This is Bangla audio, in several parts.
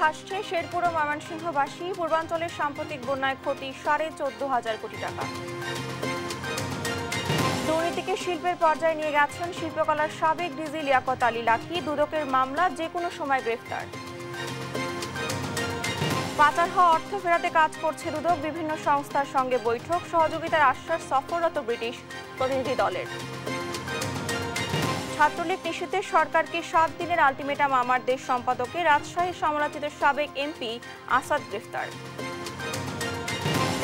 ভাসছে শেরপুর ও ময়মনসিংহবাসী। পূর্বাঞ্চলের সাম্প্রতিক বন্যায় ক্ষতি 14,500 কোটি টাকা। দুর্নীতিকে শিল্পের পর্যায়ে নিয়ে গেছেন শিল্পকলার সাবেক ডিজি লিয়াকত আলী লাকী। দুদকের মামলা যে কোনো সময় গ্রেফতার। পাচার হওয়া অর্থ ফেরাতে কাজ করছে দুদক। বিভিন্ন সংস্থার সঙ্গে বৈঠক, সহযোগিতার আশ্বাস সফররত ব্রিটিশ প্রতিনিধি দলের। ছাত্রলীগ নিষিদ্ধে সরকারকে 7 দিনের আলটিমেটাম আমার দেশ সম্পাদকে। রাজশাহী সমালোচিত সাবেক এমপি আসাদ গ্রেফতার।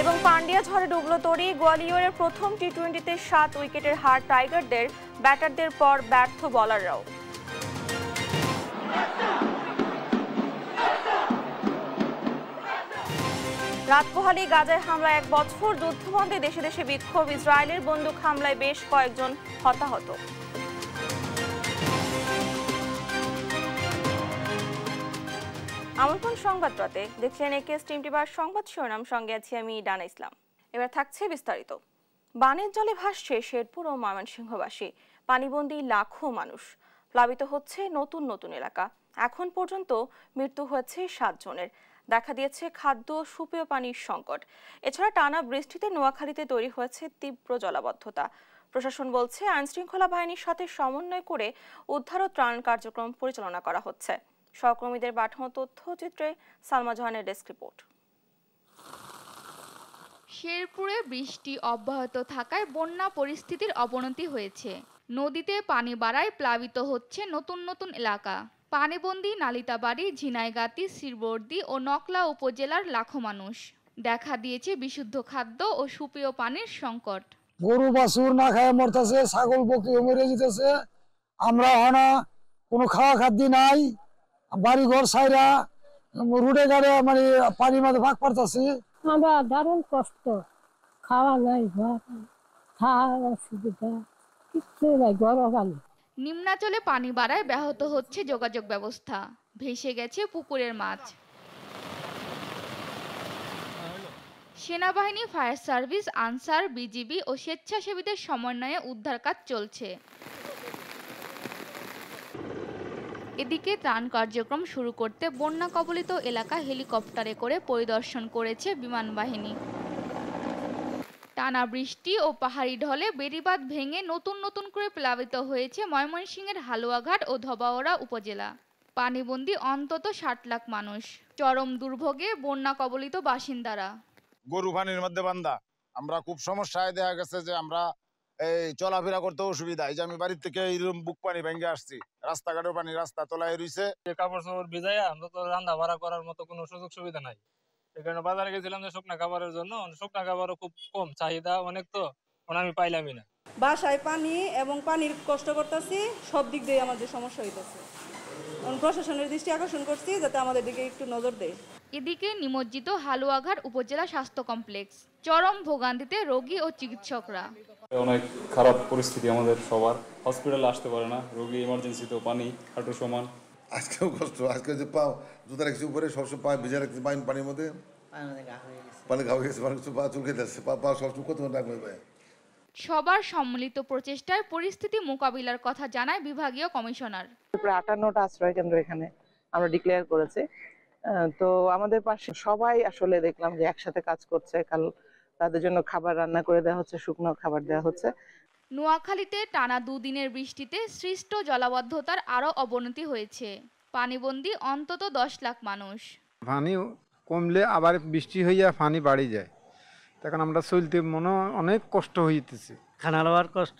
এবং পান্ডিয়া ঝড়ে ডুবল তরি। গোয়ালিয়রের প্রথম টি-20তে 7 উইকেটের হার টাইগারদের। ব্যাটারদের পর ব্যর্থ বোলাররাও। রাতপোহালি গাজায় হামলা 1 বছর। যুদ্ধবন্ধে দেশে দেশে বিক্ষোভ। ইসরায়েলের বন্দুক হামলায় বেশ কয়েকজন হতাহত। আমন্ত্রণ সংবাদ রাতে দেখলেন একেএস টিম টিভার সংবাদ শিরোনাম। সঙ্গে আছি আমি ডানা ইসলাম। এবার থাকছে বিস্তারিত। বানের জলে ভাসছে শেরপুর ও ময়মনসিংহবাসী। পানিবন্দী লাখো মানুষ। প্লাবিত হচ্ছে নতুন নতুন এলাকা। এখন পর্যন্ত মৃত্যু হয়েছে 7 জনের। দেখা দিয়েছে খাদ্য ও সুপেয় পানির সংকট। এছাড়া টানা বৃষ্টিতে নোয়াখালীতে তৈরি হয়েছে তীব্র জলাবদ্ধতা। প্রশাসন বলছে আইনশৃঙ্খলা বাহিনীর সাথে সমন্বয় করে উদ্ধার ও ত্রাণ কার্যক্রম পরিচালনা করা হচ্ছে। সহকর্মীদের পাঠানো তথ্যচিত্রে সালমা জাহানের ডেস্ক রিপোর্ট। শেরপুরে বৃষ্টি অব্যাহত থাকায় বন্যা পরিস্থিতির অবনতি হয়েছে। নদীতে পানি বাড়ায় প্লাবিত হচ্ছে নতুন নতুন এলাকা। পানিবন্দী নালিতাবাড়ি, ঝিনাইগাতি, শ্রীবর্দী ও নকলা উপজেলার লাখো মানুষ। দেখা দিয়েছে বিশুদ্ধ খাদ্য ও সুপেয় পানির সংকট। গরু বাছুর না খায় মরতেছে, ছাগল বকরি মরে যেতেছে। আমরা হনা কোনো খাওয়া খাদ্য নাই, বাড়ি ঘর সাইরা রুডে গাড়ে মানে পানির মধ্যে ভাগ পারতাছি। আমরা দারুণ কষ্ট, খাওয়া নাই, খাওয়ার অসুবিধা কিছু নাই। গরমকালে নিম্নাঞ্চলে পানি বাড়ায় ব্যাহত হচ্ছে যোগাযোগ ব্যবস্থা। ভেসে গেছে পুকুরের মাছ। সেনাবাহিনী, ফায়ার সার্ভিস, আনসার, বিজিবি ও স্বেচ্ছাসেবীদের সমন্বয়ে উদ্ধার কাজ চলছে। এদিকে ত্রাণ কার্যক্রম শুরু করতে বন্যা কবলিত এলাকা হেলিকপ্টারে করে পরিদর্শন করেছে বিমান বাহিনী। টানা বৃষ্টি ও পাহাড়ি ঢলে বেড়িবাঁধ ভেঙে নতুন নতুন করে প্লাবিত হয়েছে ময়মনসিংহের হালুয়াঘাট ও ধবাওড়া উপজেলা। পানিবন্দী অন্তত 60 লাখ মানুষ। চরম দুর্ভোগে বন্যা কবলিত বাসিন্দারা। গরু পানির মধ্যে বান্ধা, আমরা খুব সমস্যায় দেখা গেছে যে আমরা এই চলাফেরা করতে অসুবিধা। এই যে আমি বাড়ির থেকে এইরকম বুক পানি ভেঙে আসছি, রাস্তাঘাটের পানি রাস্তা তলায় রয়েছে। কাপড় চোপড় ভিজাইয়া আমরা তো রান্না বাড়া করার মতো কোনো সুযোগ সুবিধা নাই। এই কারণে বাজারে গেছিলাম যে শুকনা খাবারের জন্য। শুকনা খাবারও খুব কম, চাহিদা অনেক, তো আমি পাইলামই না। বাসায় পানি এবং পানির কষ্ট করতেছি, সব দিক দিয়ে আমাদের সমস্যা হইতেছে। প্রশাসনের দৃষ্টি আকর্ষণ করছি যাতে আমাদের দিকে একটু নজর দেয়। এদিকে নিমজ্জিত হালুয়াঘাট উপজেলা স্বাস্থ্য কমপ্লেক্স। চরম ভোগান্তিতে রোগী ও চিকিৎসকরা। অনেক খারাপ পরিস্থিতি আমাদের সবার। হসপিটালে আসতে পারে না, রোগী ইমার্জেন্সিতে পানি হাঁটু সমান। আজকেও কষ্ট, আজকে যে পাও জুতা রাখছি উপরে, সবসময় পা ভিজে রাখছি পানির মধ্যে, পানি ঘা হয়ে গেছে, পা চুলকে যাচ্ছে, পা সবসময় কত রাখবে ভাই। সবার সম্মিলিত প্রচেষ্টায় পরিস্থিতি মোকাবিলার কথা জানায় বিভাগীয় কমিশনার। প্রায় 58টা আশ্রয় কেন্দ্র এখানে আমরা ডিক্লেয়ার করেছি। তো আমাদের পাশে সবাই আসলে দেখলাম যে একসাথে কাজ করছে। কাল তাদের জন্য খাবার রান্না করে দেওয়া হচ্ছে, শুকনো খাবার দেওয়া হচ্ছে। নোয়াখালীতে টানা 2 দিনের বৃষ্টিতে সৃষ্ট জলাবদ্ধতার আরও অবনতি হয়েছে। পানিবন্দী অন্তত 10 লাখ মানুষ। পানি কমলে আবার বৃষ্টি হইয়া পানি বাড়ি যায়, তখন আমরা চলতে মনে অনেক কষ্ট হইতেছে। খানা লওয়ার কষ্ট,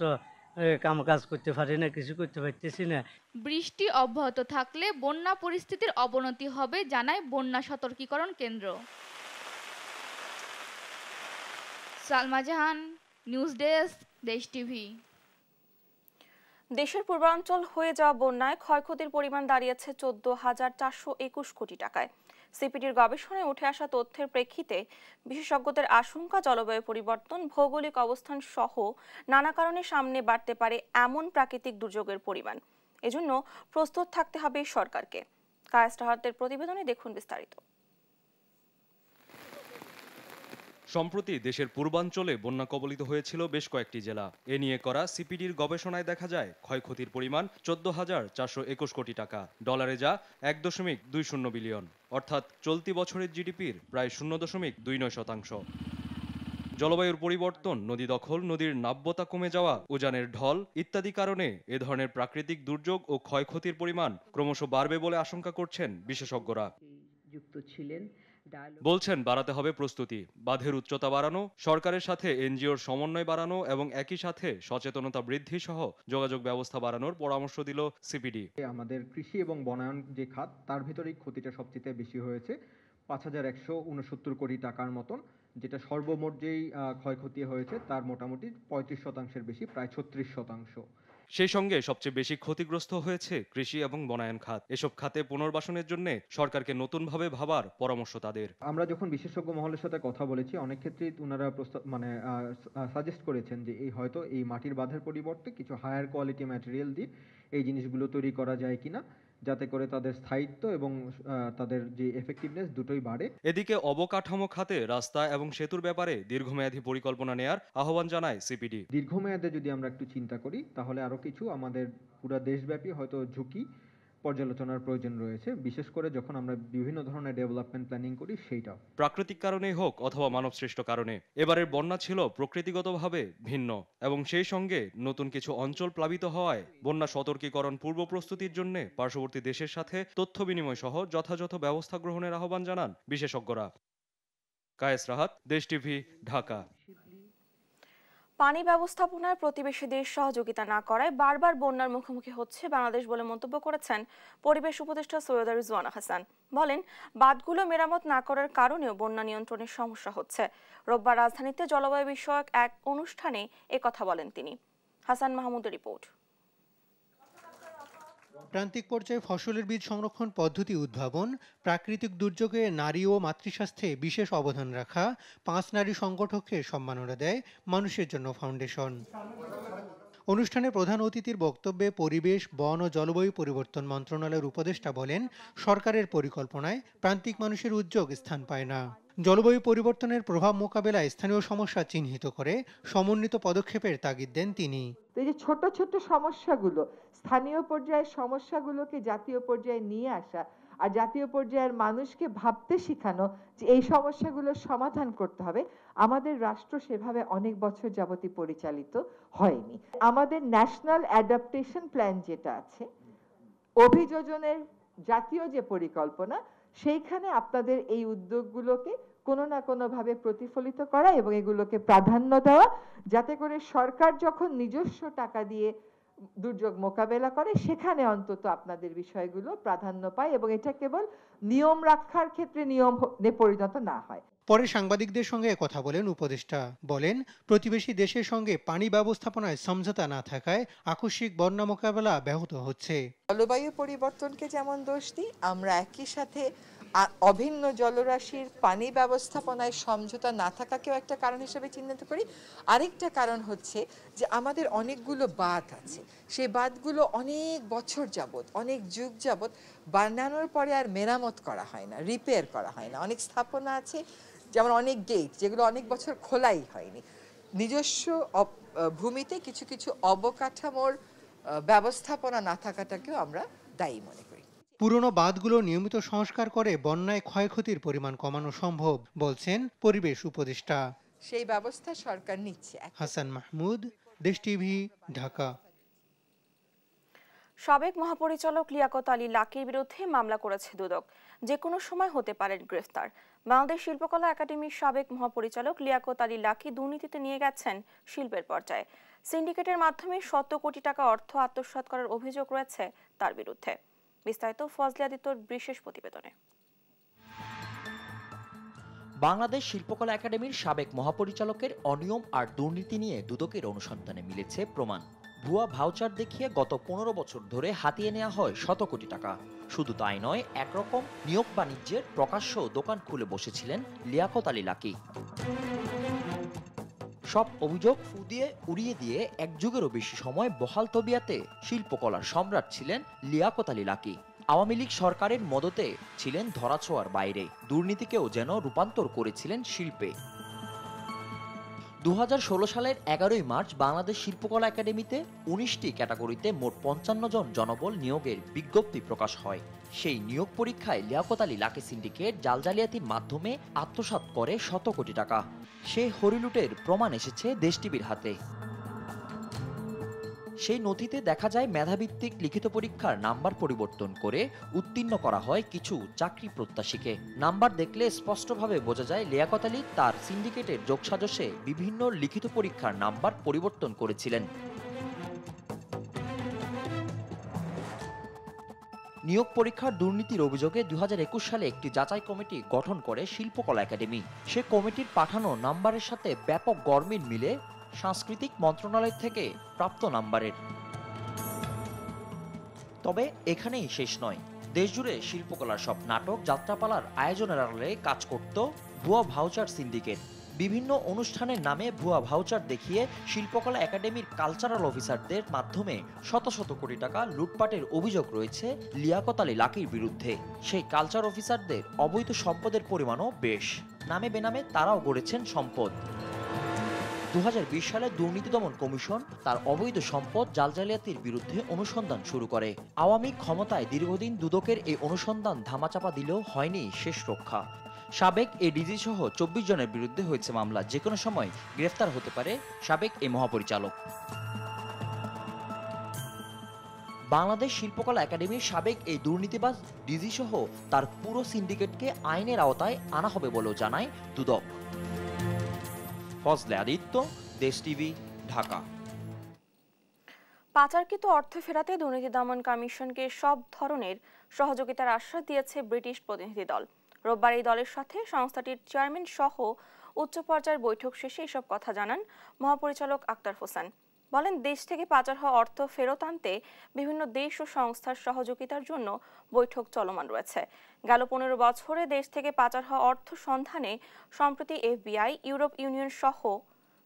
কাম কাজ করতে পারি না, কিছু করতে পারতেছি না। বৃষ্টি অব্যাহত থাকলে বন্যা পরিস্থিতির অবনতি হবে জানায় বন্যা সতর্কীকরণ কেন্দ্র। সালমা জাহান, নিউজ ডেস্ক, দেশ টিভি। দেশের পূর্বাঞ্চল হয়ে যাওয়া বন্যায় ক্ষয়ক্ষতির পরিমাণ দাঁড়িয়েছে 14,421 কোটি টাকায়। সিপিডির গবেষণায় উঠে আসা তথ্যের প্রেক্ষিতে বিশেষজ্ঞদের আশঙ্কা, জলবায়ু পরিবর্তন, ভৌগোলিক অবস্থান সহ নানা কারণে সামনে বাড়তে পারে এমন প্রাকৃতিক দুর্যোগের পরিমাণ। এজন্য প্রস্তুত থাকতে হবে সরকারকে। কায়েস রাহাতের প্রতিবেদনে দেখুন বিস্তারিত। সম্প্রতি দেশের পূর্বাঞ্চলে বন্যা কবলিত হয়েছিল বেশ কয়েকটি জেলা। এ নিয়ে করা সিপিডির গবেষণায় দেখা যায় ক্ষয়ক্ষতির পরিমাণ 14,421 কোটি টাকা, ডলারে যা 1.20 বিলিয়ন। অর্থাৎ চলতি বছরের জিডিপির প্রায় 0.29%। জলবায়ুর পরিবর্তন, নদী দখল, নদীর নাব্যতা কমে যাওয়া, উজানের ঢল ইত্যাদি কারণে এ ধরনের প্রাকৃতিক দুর্যোগ ও ক্ষয়ক্ষতির পরিমাণ ক্রমশ বাড়বে বলে আশঙ্কা করছেন বিশেষজ্ঞরা। বলছেন বাড়াতে হবে প্রস্তুতি, বাঁধের উচ্চতা বাড়ানো, সরকারের সাথে এনজিওর সমন্বয় বাড়ানো এবং একই সাথে সচেতনতা বৃদ্ধি সহ যোগাযোগ ব্যবস্থা বাড়ানোর পরামর্শ দিল সিপিডি। আমাদের কৃষি এবং বনায়ন যে খাত, তার ভিতরেই ক্ষতিটা সবচেয়ে বেশি হয়েছে, ৫,১৬৯ কোটি টাকার মতন, যেটা সর্বমোট যেই ক্ষয়ক্ষতি হয়েছে তার মোটামুটি ৩৫% বেশি, প্রায় ৩৬%। সেই সঙ্গে সবচেয়ে বেশি ক্ষতিগ্রস্ত হয়েছে কৃষি এবং বনায়ন খাত। এসব খাতে পুনর্বাসনের জন্য সরকারকে নতুনভাবে ভাবার পরামর্শ তাদের। আমরা যখন বিশেষজ্ঞ মহলের সাথে কথা বলেছি, অনেক ক্ষেত্রেই ওনারা সাজেস্ট করেছেন যে হয়তো এই মাটির বাঁধের পরিবর্তে কিছু হায়ার কোয়ালিটি ম্যাটেরিয়াল দিয়ে এই জিনিসগুলো তৈরি করা যায় কিনা, যাতে করে তাদের স্থায়িত্ব এবং তাদের যে এফেক্টিভনেস দুটোই বাড়ে। এদিকে অবকাঠামো খাতে রাস্তা এবং সেতুর ব্যাপারে দীর্ঘমেয়াদী পরিকল্পনা নেয়ার আহ্বান জানায় সিপিডি। দীর্ঘমেয়াদে যদি আমরা একটু চিন্তা করি, তাহলে আরো কিছু আমাদের পুরো দেশব্যাপী হয়তো ঝুঁকি পর্যালোচনার প্রয়োজন রয়েছে, বিশেষ করে যখন আমরা বিভিন্ন ধরনের ডেভেলপমেন্ট প্ল্যানিং করি সেইটাও। প্রাকৃতিক কারণেই হোক অথবা মানবসৃষ্ট কারণে এবারের বন্যা ছিল প্রকৃতিগতভাবে ভিন্ন এবং সেই সঙ্গে নতুন কিছু অঞ্চল প্লাবিত হওয়ায় বন্যা সতর্কীকরণ পূর্ব প্রস্তুতির জন্য পার্শ্ববর্তী দেশের সাথে তথ্য বিনিময় সহ যথাযথ ব্যবস্থা গ্রহণের আহ্বান জানান বিশেষজ্ঞরা। কায়েস রাহাত, দেশ টিভি, ঢাকা। পানি ব্যবস্থাপনায় প্রতিবেশী দেশ সহযোগিতা না করায় বারবার বন্যার মুখোমুখি হচ্ছে বাংলাদেশ বলে মন্তব্য করেছেন পরিবেশ উপদেষ্টা সৈয়দা রিজওয়ানা হাসান। বলেন, বাঁধগুলো মেরামত না করার কারণেও বন্যা নিয়ন্ত্রণের সমস্যা হচ্ছে। রোববার রাজধানীতে জলবায়ু বিষয়ক এক অনুষ্ঠানে একথা বলেন তিনি। হাসান মাহমুদের রিপোর্ট। প্রান্তিক পর্যায়ে ফসলের বীজ সংরক্ষণ পদ্ধতি উদ্ভাবন, প্রাকৃতিক দুর্যোগে নারী ও মাতৃস্বাস্থ্যে বিশেষ অবদান রাখা 5 নারী সংগঠককে সম্মাননা দেয় মানুষের জন্য ফাউন্ডেশন। অনুষ্ঠানে প্রধান অতিথির বক্তব্যে পরিবেশ, বন ও জলবায়ু পরিবর্তন মন্ত্রণালয়ের উপদেষ্টা বলেন, সরকারের পরিকল্পনায় প্রান্তিক মানুষের উদ্যোগ স্থান পায় না। জলবায়ু পরিবর্তনের প্রভাব মোকাবেলায় স্থানীয় সমস্যা চিহ্নিত করে সমন্বিত পদক্ষেপের তাগিদ দেন তিনি। এই যে ছোট ছোট সমস্যাগুলো, স্থানীয় পর্যায়ের সমস্যাগুলোকে জাতীয় পর্যায়ে নিয়ে আসা আর জাতীয় পর্যায়ের মানুষকে ভাবতে শেখানো যে এই সমস্যাগুলোর সমাধান করতে হবে, আমাদের রাষ্ট্র সেভাবে অনেক বছর যাবতই পরিচালিত হয়নি। আমাদের ন্যাশনাল অ্যাডাপ্টেশন প্ল্যান যেটা আছে, অভিযোজনের জাতীয় যে পরিকল্পনা, সেইখানে আপনাদের এই উদ্যোগগুলোকে কোনো না কোনোভাবে প্রতিফলিত করা এবং এগুলোকে প্রাধান্য দেওয়া, যাতে করে সরকার যখন নিজস্ব টাকা দিয়ে দুর্যোগ মোকাবেলা করে সেখানে অন্তত আপনাদের বিষয়গুলো প্রাধান্য পায় এবং এটা কেবল নিয়ম রক্ষার ক্ষেত্রে নিয়মে পরিণত না হয়। পরে সাংবাদিকদের সঙ্গে কথা বলেন উপদেষ্টা। বলেন, প্রতিবেশী দেশের সঙ্গে পানি ব্যবস্থাপনায় সমঝোতা না থাকায় আকস্মিক বন্যা মোকাবেলা ব্যাহত হচ্ছে। জলবায়ু পরিবর্তনকে যেমন দোষ দিই, আমরা একই সাথে অভিন্ন জলরাশির পানি ব্যবস্থাপনায় সমঝোতা না থাকাকেও একটা কারণ হিসেবে চিহ্নিত করি। আরেকটা কারণ হচ্ছে যে আমাদের অনেকগুলো বাঁধ আছে, সেই বাঁধগুলো অনেক বছর যাবত, অনেক যুগ যাবত বানানোর পরে আর মেরামত করা হয় না, রিপেয়ার করা হয় না। অনেক স্থাপনা আছে, যেমন অনেক গেট, যেগুলো অনেক বছর খোলাই হয়নি। নিজস্ব ভূমিতে কিছু কিছু অবকাঠামোর ব্যবস্থাপনা না থাকাটাকেও আমরা দায়ী মনে করি। পুরনো বাঁধগুলো নিয়মিত সংস্কার করে বন্যায় ক্ষয়ক্ষতির পরিমাণ কমানো সম্ভব বলছেন পরিবেশ উপদেষ্টা। সেই ব্যবস্থা সরকার নিচ্ছে। হাসান মাহমুদ, দেশ টিভি, ঢাকা। সাবেক মহাপরিচালক লিয়াকত আলী লাকির বিরুদ্ধে মামলা করেছে দুদক। যে কোনো সময় হতে পারেন গ্রেফতার। বাংলাদেশ শিল্পকলা একাডেমির সাবেক মহাপরিচালক লিয়াকত আলী লাকি দুর্নীতিতে নিয়ে গেছেন শিল্পের পর্যায়ে। সিন্ডিকেটের মাধ্যমে 100 কোটি টাকা অর্থ আত্মসাৎ করার অভিযোগ রয়েছে তার বিরুদ্ধে। বিস্তারিত ফজলে আদিত্যর বিশেষ প্রতিবেদনে। বাংলাদেশ শিল্পকলা একাডেমির সাবেক মহাপরিচালকের অনিয়ম আর দুর্নীতি নিয়ে দুদকের অনুসন্ধানে মিলেছে প্রমাণ। ভুয়া ভাউচার দেখিয়ে গত 15 বছর ধরে হাতিয়ে নেওয়া হয় 100 কোটি টাকা। শুধু তাই নয়, একরকম নিয়োগ বাণিজ্যের প্রকাশ্য দোকান খুলে বসেছিলেন লিয়াকত আলী লাকি। সব অভিযোগ ফুদিয়ে উড়িয়ে দিয়ে এক যুগেরও বেশি সময় বহাল তবিয়াতে শিল্পকলার সম্রাট ছিলেন লিয়াকত আলী লাকি। আওয়ামী লীগ সরকারের মদতে ছিলেন ধরাছোঁয়ার বাইরে, দুর্নীতিকেও যেন রূপান্তর করেছিলেন শিল্পে। 2016 সালের 11ই মার্চ বাংলাদেশ শিল্পকলা একাডেমিতে 19টি ক্যাটাগরিতে মোট 55 জন জনবল নিয়োগের বিজ্ঞপ্তি প্রকাশ হয়। সেই নিয়োগ পরীক্ষায় লিয়াকত আলী লাকি সিন্ডিকেট জালজালিয়াতির মাধ্যমে আত্মসাৎ করে শত কোটি টাকা। সেই হরিলুটের প্রমাণ এসেছে দেশ টিভির হাতে। সেই নথিতে দেখা যায় মেধাভিত্তিক লিখিত পরীক্ষার নাম্বার পরিবর্তন করে উত্তীর্ণ করা হয় কিছু চাকরি প্রত্যাশীকে। নাম্বার দেখলে স্পষ্টভাবে বোঝা যায় লিয়াকত আলী তার সিন্ডিকেটের যোগসাজশে বিভিন্ন লিখিত পরীক্ষার নাম্বার পরিবর্তন করেছিলেন। নিয়োগ পরীক্ষার দুর্নীতির অভিযোগে 2021 সালে একটি যাচাই কমিটি গঠন করে শিল্পকলা একাডেমি। সে কমিটির পাঠানো নাম্বারের সাথে ব্যাপক গরমিল মিলে সাংস্কৃতিক মন্ত্রণালয় থেকে প্রাপ্ত নাম্বারের। তবে এখানেই শেষ নয়। দেশজুড়ে শিল্পকলার সব নাটক যাত্রাপালার আয়োজনের আড়ালে কাজ করত ভুয়া ভাউচার সিন্ডিকেট। বিভিন্ন অনুষ্ঠানের নামে ভুয়া ভাউচার দেখিয়ে শিল্পকলা একাডেমির কালচারাল অফিসারদের মাধ্যমে শত শত কোটি টাকা লুটপাটের অভিযোগ রয়েছে লিয়াকত আলী লাকির বিরুদ্ধে। সেই কালচার অফিসারদের অবৈধ সম্পদের পরিমাণও বেশ। নামে বেনামে তারাও গড়েছেন সম্পদ। 2020 সালে দুর্নীতি দমন কমিশন তার অবৈধ সম্পদ জালজালিয়াতির বিরুদ্ধে অনুসন্ধান শুরু করে। আওয়ামী ক্ষমতায় দীর্ঘদিন দুদকের এই অনুসন্ধান ধামাচাপা দিলেও হয়নি শেষ রক্ষা। সাবেক এডিজি সহ 24 জনের বিরুদ্ধে হয়েছে মামলা। যে কোনো সময় গ্রেফতার হতে পারে সাবেক এই মহাপরিচালক। বাংলাদেশ শিল্পকলা একাডেমির সাবেক এই দুর্নীতিবাজ ডিজি সহ তার পুরো সিন্ডিকেটকে আইনের আওতায় আনা হবে বলেও জানায় দুদক। ফজলে আদিত্য, দেশ টিভি, ঢাকা। পাচারকৃত অর্থ ফেরাতে দুর্নীতি দমন কমিশনকে সব ধরনের সহযোগিতার আশ্বাস দিয়েছে ব্রিটিশ প্রতিনিধি দল। রোববার এই দলের সাথে সংস্থাটির চেয়ারম্যান সহ উচ্চ পর্যায়ের বৈঠক শেষে এসব কথা জানান মহাপরিচালক আক্তার হোসেন। বলেন, দেশ থেকে পাচার হওয়া অর্থ ফেরত আনতে বিভিন্ন দেশ ও সংস্থার সহযোগিতার জন্য বৈঠক চলমান রয়েছে। গেল 15 বছরে দেশ থেকে পাচার হওয়া অর্থ সন্ধানে সম্প্রতি FBI, ইউরোপ ইউনিয়ন সহ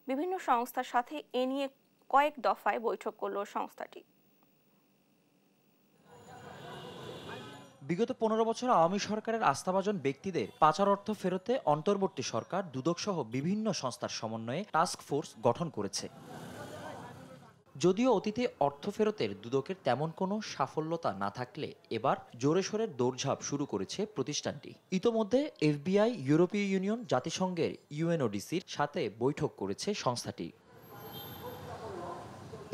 বিভিন্ন সংস্থার সাথে এ নিয়ে কয়েক দফায় বৈঠক করল সংস্থাটি। বিগত 15 বছর আওয়ামী সরকারের আস্থাভাজন ব্যক্তিদের পাচার অর্থ ফেরতে অন্তর্বর্তী সরকার দুদক সহ বিভিন্ন সংস্থার সমন্বয়ে টাস্ক ফোর্স গঠন করেছে। যদিও অতীতে অর্থ ফেরতের দুদকের তেমন কোনো সাফল্যতা না থাকলে এবার জোরে সোরে দৌড়ঝাঁপ শুরু করেছে প্রতিষ্ঠানটি। ইতোমধ্যে FBI, ইউরোপীয় ইউনিয়ন, জাতিসংঘের UNODCর সাথে বৈঠক করেছে সংস্থাটি।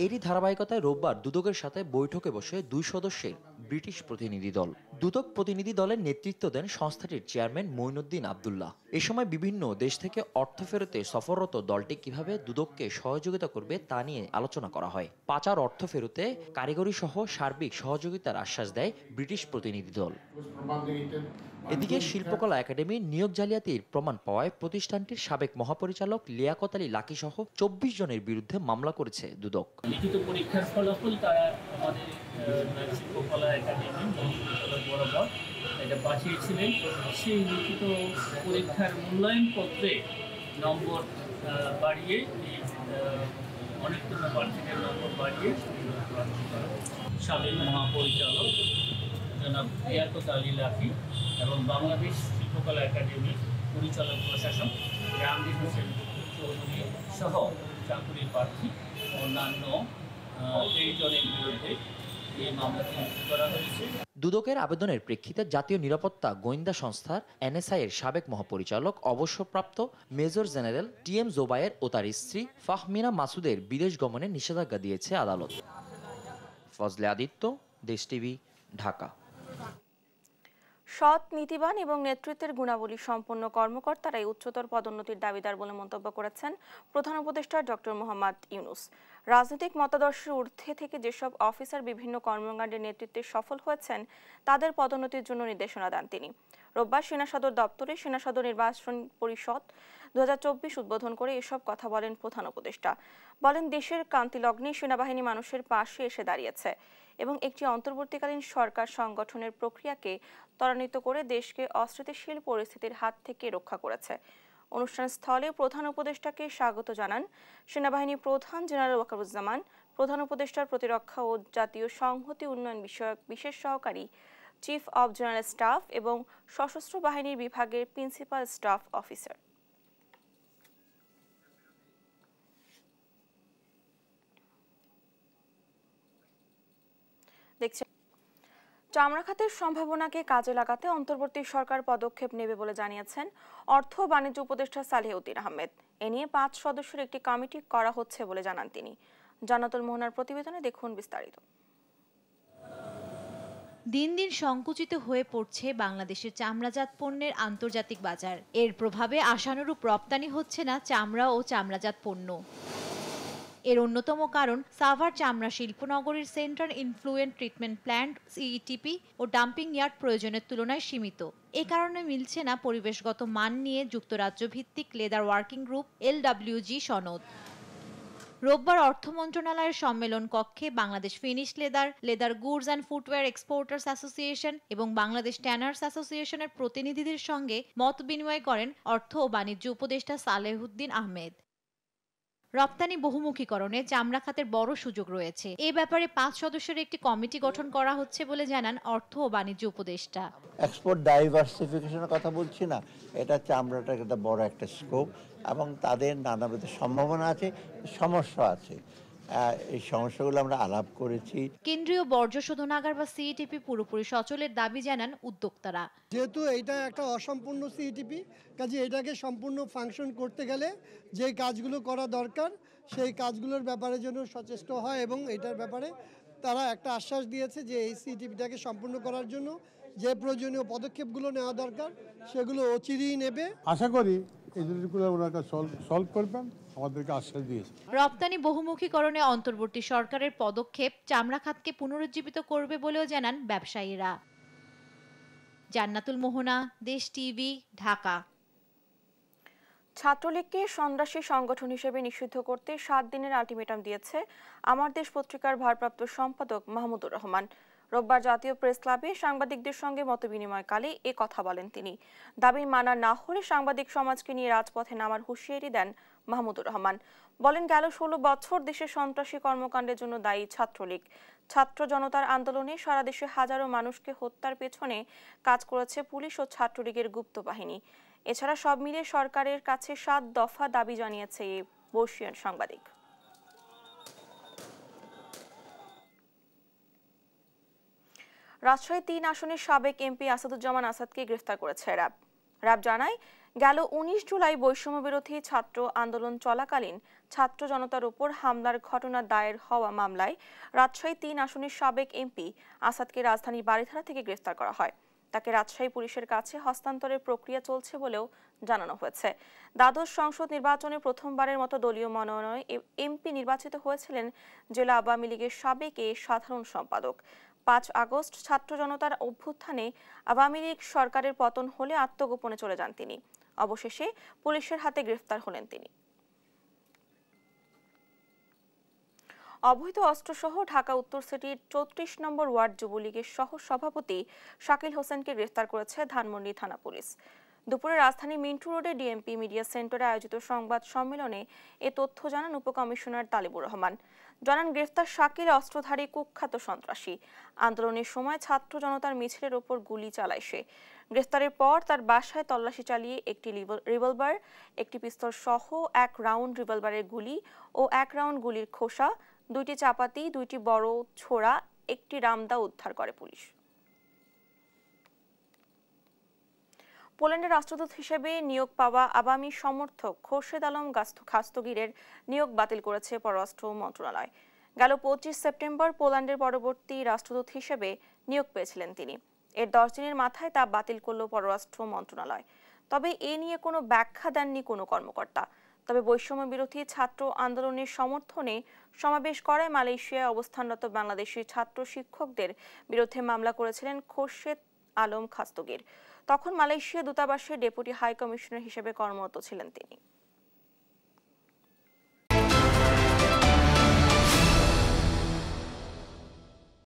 এরই ধারাবাহিকতায় রোববার দুদকের সাথে বৈঠকে বসে 2 সদস্যের ব্রিটিশ প্রতিনিধি দল। দুদক প্রতিনিধি দলের নেতৃত্ব দেন সংস্থাটির চেয়ারম্যান মঈনুদ্দিন আবদুল্লাহ। এ সময় বিভিন্ন দেশ থেকে অর্থ ফেরতে সফররত দলটি কিভাবে দুদককে সহযোগিতা করবে তা নিয়ে আলোচনা করা হয়। পাচার অর্থ ফেরতে কারিগরি সহ সার্বিক সহযোগিতার আশ্বাস দেয় ব্রিটিশ প্রতিনিধি দল। এদিকে শিল্পকলা একাডেমির নিয়োগ জালিয়াতির প্রমাণ পাওয়ায় প্রতিষ্ঠানটির সাবেক মহাপরিচালক লিয়াকত আলী লাকি সহ 24 জনের বিরুদ্ধে মামলা করেছে দুদক। লিখিত পরীক্ষার ফলাফল তারা আমাদের শিল্পকলা একাডেমি মহাপরিচালক বরাবর এটা পাঠিয়েছিলেন। সেই লিখিত পরীক্ষার মূল্যায়ন পত্রে নম্বর বাড়িয়ে অনেকগুলো প্রার্থীদের নম্বর বাড়িয়ে সাবেক মহাপরিচালক জনাব লিয়াকত আলী লাকি এবং বাংলাদেশ শিল্পকলা একাডেমির পরিচালক প্রশাসক জাহাঙ্গীর হোসেন চৌধুরী সহ চাকুরির প্রার্থী অন্যান্য 23 জনের বিরুদ্ধে এই মামলাটি রুজু করা হয়েছে। দুদকের আবেদনের প্রেক্ষিতে জাতীয় নিরাপত্তা গোয়েন্দা সংস্থার NSI এর সাবেক মহাপরিচালক অবসরপ্রাপ্ত মেজর জেনারেল TM জোবায়ের ও তার স্ত্রী ফাহমিনা মাসুদের বিদেশ গমনে নিষেধাজ্ঞা দিয়েছে আদালত। ফজলে আদিত্য, দেশ টিভি, ঢাকা। সৎ, নীতিবান এবং নেতৃত্বের গুণাবলী সম্পন্ন কর্মকর্তারাই উচ্চতর পদোন্নতির দাবিদার বলে মন্তব্য করেছেন প্রধান উপদেষ্টা ডক্টর মোহাম্মদ ইউনূস। রাজনৈতিক মতাদর্শের ঊর্ধ্বে থেকে যেসব অফিসার বিভিন্ন কর্মকাণ্ডের নেতৃত্বে সফল হয়েছেন তাদের পদোন্নতির জন্য নির্দেশনা দেন তিনি। রোববার সেনা সদর দপ্তরে সেনা সদর নির্বাচন পরিষদ 2024 উদ্বোধন করে এসব কথা বলেন প্রধান উপদেষ্টা। বলেন, দেশের ক্রান্তিলগ্নে সেনাবাহিনী মানুষের পাশে এসে দাঁড়িয়েছে এবং একটি অন্তর্বর্তীকালীন সরকার সংগঠনের প্রক্রিয়াকে ত্বরান্বিত করে দেশকে অস্থিতিশীল পরিস্থিতির হাত থেকে রক্ষা করেছে। অনুষ্ঠান স্থলে প্রধান উপদেষ্টাকে স্বাগত জানান সেনাবাহিনী প্রধান জেনারেল ওয়াকারুজ্জামান, প্রধান উপদেষ্টার প্রতিরক্ষা ও জাতীয় সংহতি উন্নয়ন বিষয়ক বিশেষ সহকারী চিফ অব জেনারেল স্টাফ এবং সশস্ত্র বাহিনীর বিভাগের প্রিন্সিপাল স্টাফ অফিসার। দেখছে চামড়া খাতের সম্ভাবনাকে কাজে লাগাতে অন্তর্বর্তী সরকার পদক্ষেপ নেবে বলে জানিয়েছেন অর্থ ও বাণিজ্য উপদেষ্টা সালেহউদ্দিন আহমেদ। এ নিয়ে 5 সদস্যের একটি কমিটি করা হচ্ছে বলে জানান তিনি। জান্নাতুল মোহনার প্রতিবেদনে দেখুন বিস্তারিত। দিন দিন সংকুচিত হয়ে পড়ছে বাংলাদেশের চামড়াজাত পণ্যের আন্তর্জাতিক বাজার। এর প্রভাবে আশানুরূপ রপ্তানি হচ্ছে না চামড়া ও চামড়াজাত পণ্য। এর অন্যতম কারণ সাভার চামড়া শিল্পনগরীর সেন্ট্রাল ইনফ্লুয়েন্ট ট্রিটমেন্ট প্ল্যান্ট সিইটিপি ও ডাম্পিং ইয়ার্ড প্রয়োজনের তুলনায় সীমিত। এ কারণে মিলছে না পরিবেশগত মান নিয়ে যুক্তরাজ্য ভিত্তিক লেদার ওয়ার্কিং গ্রুপ LWG সনদ। রোববার অর্থ মন্ত্রণালয়ের সম্মেলন কক্ষে Bangladesh finish leather goods and footwear exporters association এবং বাংলাদেশ ট্যানার্স অ্যাসোসিয়েশনের প্রতিনিধিদের সঙ্গে মত বিনিময় করেন অর্থ ও বাণিজ্য উপদেষ্টা সালেহউদ্দিন আহমেদ। রপ্তানি বহুমুখীকরণে চামড়া খাতের বড় সুযোগ রয়েছে। এ ব্যাপারে 5 সদস্যের একটি কমিটি গঠন করা হচ্ছে বলে জানান অর্থ ও বাণিজ্য উপদেষ্টা। এক্সপোর্ট ডাইভার্সিফিকেশনের কথা বলছি না, এটা চামড়াটার একটা বড় একটা স্কোপ এবং তাদের নানাবিধ সম্ভাবনা আছে, সমস্যা আছে। এই সমস্যাগুলো আমরা আলাপ করেছি। কেন্দ্রীয় বর্জ্য শোধনাগার বা সিইটিপি পুরোপুরি সচলের দাবি জানান উদ্যোক্তারা। যেহেতু এটা একটা অসম্পূর্ণ সিইটিপি, কাজে এটাকে সম্পূর্ণ ফাংশন করতে গেলে যে কাজগুলো করা দরকার সেই কাজগুলোর ব্যাপারে যেন সচেষ্ট হয় এবং এটার ব্যাপারে তারা একটা আশ্বাস দিয়েছে যে এই সিইটিপিটাকে সম্পূর্ণ করার জন্য যে প্রয়োজনীয় পদক্ষেপগুলো নেওয়া দরকার সেগুলো অচিরেই নেবে। আশা করি এই জিনিসগুলো ওনারা সলভ করবেন, আমাদেরকে আশ্বাস দিয়েছে। রপ্তানি বহুমুখীকরণে অন্তর্বর্তী সরকারের পদক্ষেপ চামড়া খাতকে পুনরুজ্জীবিত করবে বলেও জানান ব্যবসায়ীরা। জান্নাতুল মোহনা, দেশ টিভি, ঢাকা। ছাত্রলীগকে সন্ত্রাসী সংগঠন হিসেবে নিষিদ্ধ করতে 7 দিনের আলটিমেটাম দিয়েছে আমার দেশ পত্রিকার ভারপ্রাপ্ত সম্পাদক মাহমুদুর রহমান। রোববার জাতীয় প্রেস ক্লাবে সাংবাদিকদের সঙ্গে মতবিনিময়কালে এ কথা বলেন তিনি। দাবি মানা না হলে সাংবাদিক সমাজকে নিয়ে রাজপথে নামার হুঁশিয়ারি দেন মাহমুদুর রহমান। বলেন, গেল 16 বছর দেশে সন্ত্রাসী কর্মকাণ্ডের জন্য দায়ী ছাত্রলীগ। ছাত্র জনতার আন্দোলনে সারা দেশে হাজারো মানুষকে হত্যার পেছনে কাজ করেছে পুলিশ ও ছাত্রলীগের গুপ্ত বাহিনী। এছাড়া সব মিলিয়ে সরকারের কাছে 7 দফা দাবি জানিয়েছে এই বর্ষীয়ান সাংবাদিক। রাজশাহী 3 আসনের সাবেক এমপি আসাদুজ্জামান আসাদকে গ্রেফতার করেছে র্যাব। র্যাব জানায়, গেল 19 জুলাই বৈষম্য বিরোধী ছাত্র আন্দোলন চলাকালীন ছাত্র জনতার উপর হামলার ঘটনা দায়ের হওয়া মামলায় রাজশাহী 3 আসনের সাবেক এমপি আসাদকে রাজধানীর বারিধারা থেকে গ্রেফতার করা হয়। তাকে রাজশাহী পুলিশের কাছে হস্তান্তরের প্রক্রিয়া চলছে বলেও জানানো হয়েছে। দ্বাদশ সংসদ নির্বাচনে প্রথমবারের মতো দলীয় মনোনয়নে এমপি নির্বাচিত হয়েছিলেন জেলা আওয়ামী লীগের সাবেক সাধারণ সম্পাদক। 5 আগস্ট ছাত্র জনতার অভ্যুত্থানে আওয়ামী লীগ সরকারের পতন হলে আত্মগোপনে চলে যান তিনি। অবশেষে পুলিশের হাতে গ্রেফতার হলেন তিনি। অবৈধ অস্ত্রসহ ঢাকা উত্তর সিটির 34 নম্বর ওয়ার্ড যুবলীগের সহ সভাপতি শাকিল হোসেনকে গ্রেফতার করেছে ধানমন্ডি থানা পুলিশ। দুপুরে রাজধানী মিন্টু রোডে ডিএমপি মিডিয়া সেন্টারে আয়োজিত সংবাদ সম্মেলনে এ তথ্য জানান উপকমিশনার তালিবুর রহমান। জানান, গ্রেফতার শাকিল অস্ত্রধারী কুখ্যাত সন্ত্রাসী। আন্দোলনের সময় ছাত্র জনতার মিছিলের ওপর গুলি চালায় সে। গ্রেফতারের পর তার বাসায় তল্লাশি চালিয়ে একটি রিভলভার, একটি পিস্তল সহ 1 রাউন্ড রিভলভারের গুলি ও 1 রাউন্ড গুলির খোসা, 2টি চাপাতি, 2টি বড় ছোরা, একটি রামদা উদ্ধার করে পুলিশ। পোল্যান্ডের রাষ্ট্রদূত হিসেবে নিয়োগ পাওয়া আওয়ামী সমর্থক খোরশেদ আলম খাস্তগিরের নিয়োগ বাতিল করেছে পররাষ্ট্র মন্ত্রণালয়। গেল 25 সেপ্টেম্বর পোল্যান্ডের পরবর্তী রাষ্ট্রদূত হিসেবে নিয়োগ পেয়েছিলেন তিনি। এর 10 দিনের মাথায় তা বাতিল করল পররাষ্ট্র মন্ত্রণালয়। তবে এ নিয়ে কোনো ব্যাখ্যা দেননি কোনো কর্মকর্তা। তবে বৈষম্য বিরোধী ছাত্র আন্দোলনের সমর্থনে সমাবেশ করায় মালয়েশিয়ায় অবস্থানরত বাংলাদেশি ছাত্র শিক্ষকদের বিরুদ্ধে মামলা করেছিলেন খোরশেদ আলম খাস্তগির। তখন মালয়েশিয়া দূতাবাসে ডেপুটি হাই কমিশনার হিসেবে কর্মরত ছিলেন তিনি।